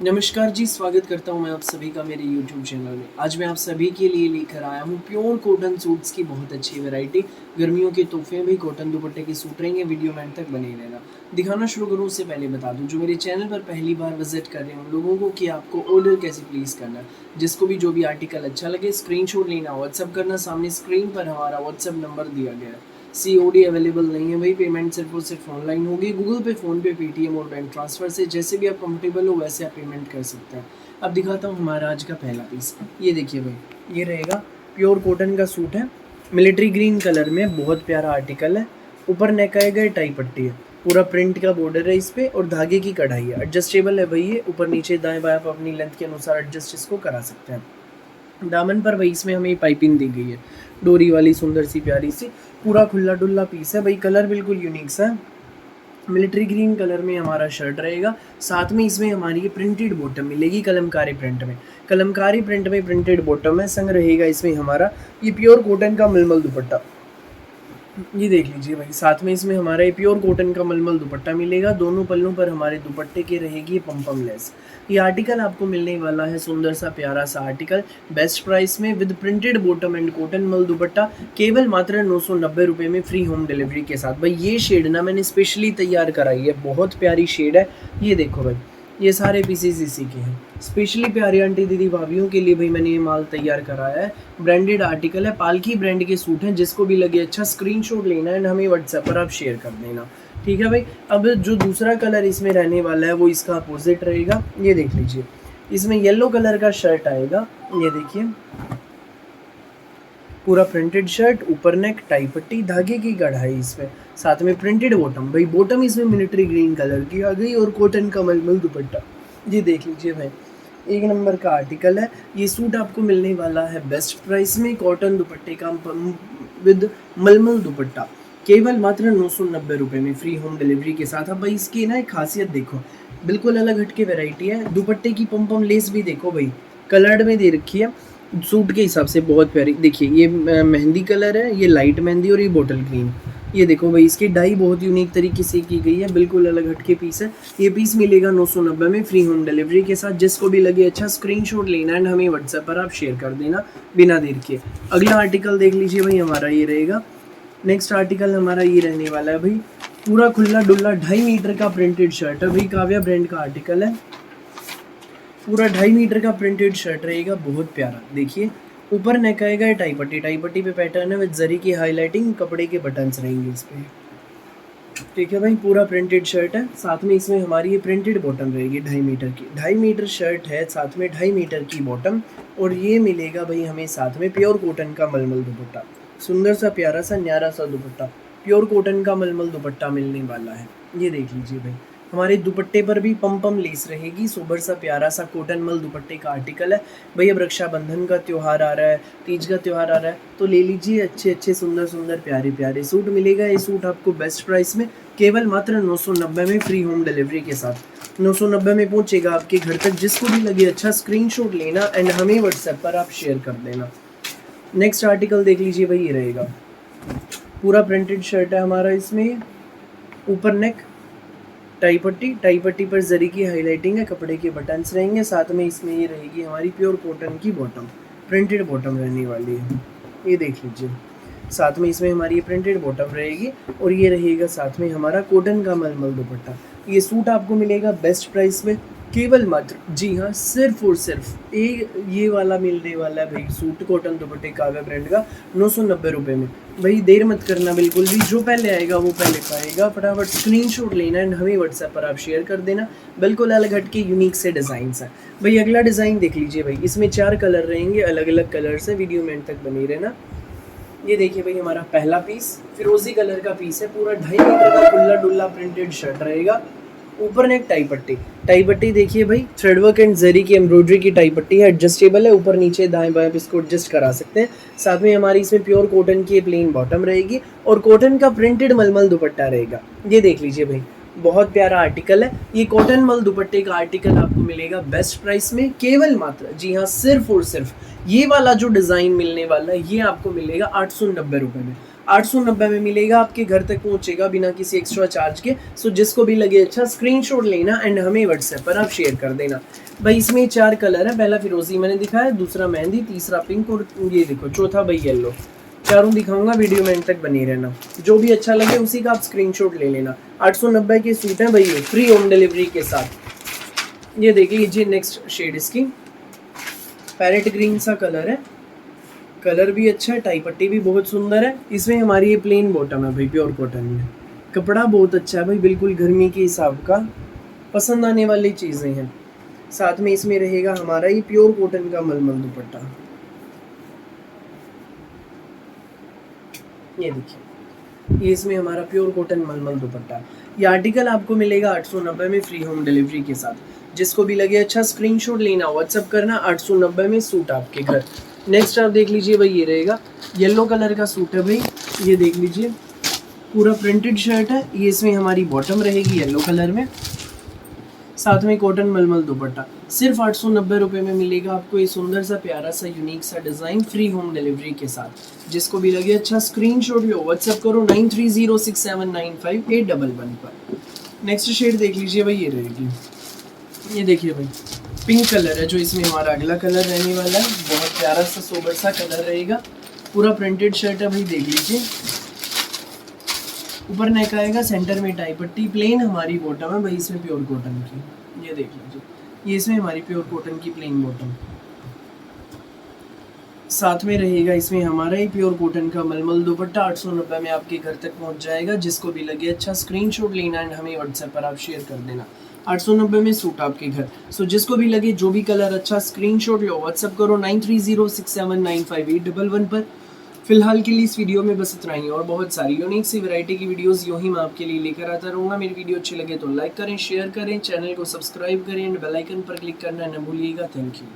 नमस्कार जी, स्वागत करता हूँ मैं आप सभी का मेरे YouTube चैनल में। आज मैं आप सभी के लिए लेकर आया हूँ प्योर कॉटन सूट्स की बहुत अच्छी वैरायटी। गर्मियों के तोहफे भी कॉटन दुपट्टे के सूट रहेंगे, वीडियो में अंत तक बने रहना। दिखाना शुरू करूँ उससे पहले बता दूँ, जो मेरे चैनल पर पहली बार विजिट कर रहे हैं उन लोगों को कि आपको ऑर्डर कैसे प्लेस करना है। जिसको भी जो भी आर्टिकल अच्छा लगे स्क्रीनशॉट लेना, व्हाट्सअप करना। सामने स्क्रीन पर हमारा व्हाट्सअप नंबर दिया गया है। COD अवेलेबल नहीं है भाई, पेमेंट सिर्फ और सिर्फ ऑनलाइन होगी, गूगल पे, फ़ोन पे, पेटीएम और बैंक ट्रांसफ़र से। जैसे भी आप कंफर्टेबल हो वैसे आप पेमेंट कर सकते हैं। अब दिखाता हूँ हमारा आज का पहला पीस। ये देखिए भाई, ये रहेगा प्योर कॉटन का सूट है, मिलिट्री ग्रीन कलर में, बहुत प्यारा आर्टिकल है। ऊपर नेक आएगा, टाई पट्टी है, पूरा प्रिंट का बॉर्डर है इस पे और धागे की कढ़ाई है। एडजस्टेबल है भाई, ये ऊपर नीचे दाएं बाएं आप अपनी लेंथ के अनुसार एडजस्ट इसको करा सकते हैं। दामन पर भाई इसमें हमें पाइपिंग दी गई है, डोरी वाली सुंदर सी प्यारी सी। पूरा खुला डुल्ला पीस है भाई, कलर बिल्कुल यूनिक सा है। मिलिट्री ग्रीन कलर में हमारा शर्ट रहेगा, साथ में इसमें हमारी ये प्रिंटेड बॉटम मिलेगी कलमकारी प्रिंट में। कलमकारी प्रिंट में प्रिंटेड बॉटम है, संग रहेगा इसमें हमारा ये प्योर कॉटन का मलमल दुपट्टा। ये देख लीजिए भाई, साथ में इसमें हमारा ये प्योर कॉटन का मलमल दुपट्टा मिलेगा। दोनों पल्लों पर हमारे दुपट्टे के रहेगी पम्पम लेस। ये आर्टिकल आपको मिलने वाला है सुंदर सा प्यारा सा आर्टिकल, बेस्ट प्राइस में, with printed bottom and cotton मल दुपट्टा, केवल मात्र 990 रुपये में, फ्री होम डिलीवरी के साथ। भाई ये शेड ना मैंने स्पेशली तैयार कराई है, बहुत प्यारी शेड है। ये देखो भाई, ये सारे पीसेस इसी के हैं, स्पेशली प्यारी आंटी दीदी भाभीयों के लिए भाई मैंने ये माल तैयार कराया है। ब्रांडेड आर्टिकल है, पालकी ब्रांड के सूट हैं। जिसको भी लगे अच्छा स्क्रीनशॉट लेना है एंड हमें व्हाट्सएप पर आप शेयर कर देना, ठीक है भाई। अब जो दूसरा कलर इसमें रहने वाला है वो इसका अपोजिट रहेगा। ये देख लीजिए, इसमें येलो कलर का शर्ट आएगा। ये देखिए, पूरा प्रिंटेड शर्ट, ऊपर नेक, टाई पट्टी, धागे की कढ़ाई इसमें, साथ में प्रिंटेड बॉटम। भाई बॉटम इसमें मिलिट्री ग्रीन कलर की आ गई और कॉटन का मलमल दुपट्टा। ये देख लीजिए भाई, एक नंबर का आर्टिकल है। ये सूट आपको मिलने वाला है बेस्ट प्राइस में, कॉटन दुपट्टे का विद मलमल दुपट्टा, केवल मात्र 990 रुपये में, फ्री होम डिलीवरी के साथ। अब भाई इसकी ना एक खासियत देखो, बिल्कुल अलग हटके वैरायटी है। दुपट्टे की पम लेस भी देखो भाई, कलर्ड में दे रखी है सूट के हिसाब से, बहुत प्यारी। देखिए ये मेहंदी कलर है, ये लाइट मेहंदी और ये बोटल ग्रीन। ये देखो भाई, इसकी डाई बहुत यूनिक तरीके से की गई है, बिल्कुल अलग हटके पीस है। ये पीस मिलेगा 990 में, फ्री होम डिलीवरी के साथ। जिसको भी लगे अच्छा स्क्रीनशॉट लेना एंड हमें व्हाट्सएप पर आप शेयर कर देना बिना देर के। अगला आर्टिकल देख लीजिए भाई, हमारा ये रहेगा। नेक्स्ट आर्टिकल हमारा ये रहने वाला है भाई, पूरा खुला डुल्ला 2.5 मीटर का प्रिंटेड शर्ट है भाई, काव्या ब्रांड का आर्टिकल है। पूरा 2.5 मीटर का प्रिंटेड शर्ट रहेगा, बहुत प्यारा। देखिए ऊपर नेक आएगा, टाई पट्टी, टाई पट्टी पे पैटर्न है विद जरी की हाईलाइटिंग, कपड़े के बटन्स रहेंगे इस पे, ठीक है भाई। पूरा प्रिंटेड शर्ट है, साथ में इसमें हमारी ये प्रिंटेड बॉटम रहेगी 2.5 मीटर की। 2.5 मीटर शर्ट है, साथ में 2.5 मीटर की बॉटम, और ये मिलेगा भाई हमें साथ में प्योर कॉटन का मलमल दुपट्टा। सुंदर सा प्यारा सा न्यारा सा दुपट्टा, प्योर कॉटन का मलमल दुपट्टा मिलने वाला है। ये देख लीजिए भाई, हमारे दुपट्टे पर भी पम लेस रहेगी, सोबर सा प्यारा सा कॉटन मल दुपट्टे का आर्टिकल है। भाई अब रक्षाबंधन का त्यौहार आ रहा है, तीज का त्यौहार आ रहा है, तो ले लीजिए अच्छे अच्छे सुंदर सुंदर प्यारे प्यारे सूट मिलेगा। ये सूट आपको बेस्ट प्राइस में, केवल मात्र 990 में, फ्री होम डिलीवरी के साथ। 990 में पहुंचेगा आपके घर तक। जिसको भी लगे अच्छा स्क्रीनशॉट लेना एंड हमें व्हाट्सएप पर आप शेयर कर देना। नेक्स्ट आर्टिकल देख लीजिए भाई, ये रहेगा। पूरा प्रिंटेड शर्ट है हमारा, इसमें ऊपर नेक, टाई पट्टी, टाई पट्टी पर जरी की हाईलाइटिंग है, कपड़े के बटन्स रहेंगे। साथ में इसमें ये रहेगी हमारी प्योर कॉटन की बॉटम, प्रिंटेड बॉटम रहने वाली है। ये देख लीजिए, साथ में इसमें हमारी ये प्रिंटेड बॉटम रहेगी और ये रहेगा साथ में हमारा कॉटन का मलमल दुपट्टा। ये सूट आपको मिलेगा बेस्ट प्राइस में, केवल मात्र, जी हाँ, सिर्फ और सिर्फ एक ये वाला मिलने वाला है भाई सूट, कॉटन दुपट्टे काव्या ब्रांड का, 990 रुपये में। भाई देर मत करना बिल्कुल भी, जो पहले आएगा वो पहले पाएगा। फटाफट स्क्रीनशॉट लेना एंड हमें व्हाट्सएप पर आप शेयर कर देना। बिल्कुल अलग हट के यूनिक से डिज़ाइंस हैं भाई। अगला डिज़ाइन देख लीजिए भाई, इसमें 4 कलर रहेंगे, अलग अलग कलर से, वीडियो में तक बनी रहना। ये देखिए भाई, हमारा पहला पीस फिरोजी कलर का पीस है, पूरा 2.5 मीटर का खुला डुल्ला प्रिंटेड शर्ट रहेगा। ऊपर ने एक टाई पट्टी, टाई पट्टी देखिए भाई, थ्रेड वर्क एंड जरी की एम्ब्रॉयडरी की टाई पट्टी है, एडजस्टेबल है, ऊपर नीचे दाएं बाएं इसको एडजस्ट करा सकते हैं। साथ में हमारी इसमें प्योर कॉटन की प्लेन बॉटम रहेगी और कॉटन का प्रिंटेड मलमल दुपट्टा रहेगा। ये देख लीजिए भाई, बहुत प्यारा आर्टिकल है। ये कॉटन मल दुपट्टे का आर्टिकल आपको मिलेगा बेस्ट प्राइस में, केवल मात्र, जी हाँ, सिर्फ और सिर्फ ये वाला जो डिज़ाइन मिलने वाला है ये आपको मिलेगा 890 रुपये में। 890 में मिलेगा, आपके घर तक पहुंचेगा बिना किसी एक्स्ट्रा चार्ज के। सो जिसको भी लगे अच्छा स्क्रीनशॉट लेना एंड हमें व्हाट्सएप पर आप शेयर कर देना। भाई इसमें 4 कलर है, पहला फिरोजी मैंने दिखाया, दूसरा मेहंदी, तीसरा पिंक और ये देखो चौथा भाई येलो। चारों दिखाऊंगा, वीडियो में एंड तक बनी रहना। जो भी अच्छा लगे उसी का आप स्क्रीनशॉट ले लेना। 890 के सूट हैं भाई, फ्री होम डिलीवरी के साथ। ये देख लीजिए नेक्स्ट शेड इसकी, पैरेट ग्रीन सा कलर है, कलर भी अच्छा है, टाई पट्टी भी बहुत सुंदर है। इसमें हमारी ये प्लेन बॉटम है भाई, प्योर कॉटन में, कपड़ा बहुत अच्छा है भाई, बिल्कुल गर्मी के हिसाब का, पसंद आने वाली चीज़ें हैं। साथ में इसमें रहेगा हमारा ये प्योर कॉटन का मलमल दुपट्टा। ये देखिए, ये इसमें हमारा प्योर कॉटन मलमल दुपट्टा। ये आर्टिकल आपको मिलेगा 890 में फ्री होम डिलीवरी के साथ। जिसको भी लगे अच्छा स्क्रीनशॉट लेना, व्हाट्सअप करना, 890 में सूट आपके घर। नेक्स्ट आप देख लीजिए भाई, ये रहेगा येलो कलर का सूट है भाई, ये देख लीजिए पूरा प्रिंटेड शर्ट है। ये इसमें हमारी बॉटम रहेगी येलो कलर में, साथ में कॉटन मलमल दुपट्टा। सिर्फ 890 रुपये में मिलेगा आपको ये सुंदर सा प्यारा सा यूनिक सा डिज़ाइन फ्री होम डिलीवरी के साथ। जिसको भी लगे अच्छा स्क्रीनशॉट लो, व्हाट्सएप करो 9306795811 पर। नेक्स्ट शेड देख लीजिए भाई, ये रहेगी, ये देखिए भाई पिंक कलर है जो इसमें हमारा अगला कलर रहने वाला है। बहुत प्यारा सा सोबर सा कलर रहेगा, पूरा प्रिंटेड शर्ट है भाई, देख लीजिए। ऊपर नेक आएगा, सेंटर में टाई पट्टी, प्लेन हमारी बॉटम है भाई इसमें प्योर कॉटन की। ये देख लीजिए, ये इसमें हमारी प्योर कॉटन की प्लेन बॉटम। साथ में रहेगा इसमें हमारा ही प्योर कॉटन का मलमल दुपट्टा। 890 में आपके घर तक पहुंच जाएगा। जिसको भी लगे अच्छा स्क्रीनशॉट लेना एंड हमें व्हाट्सएप पर आप शेयर कर देना। 890 में सूट आपके घर। सो जिसको भी लगे जो भी कलर अच्छा स्क्रीनशॉट लो, व्हाट्सएप करो 9306795811 पर। फिलहाल के लिए इस वीडियो में बस इतना ही, और बहुत सारी यूनिक सी वैरायटी की वीडियोस यूँ ही मैं आपके लिए लेकर आता रहूँगा। मेरी वीडियो अच्छी लगे तो लाइक करें, शेयर करें, चैनल को सब्सक्राइब करें एंड बेल आइकन पर क्लिक करना न भूलिएगा। Thank you.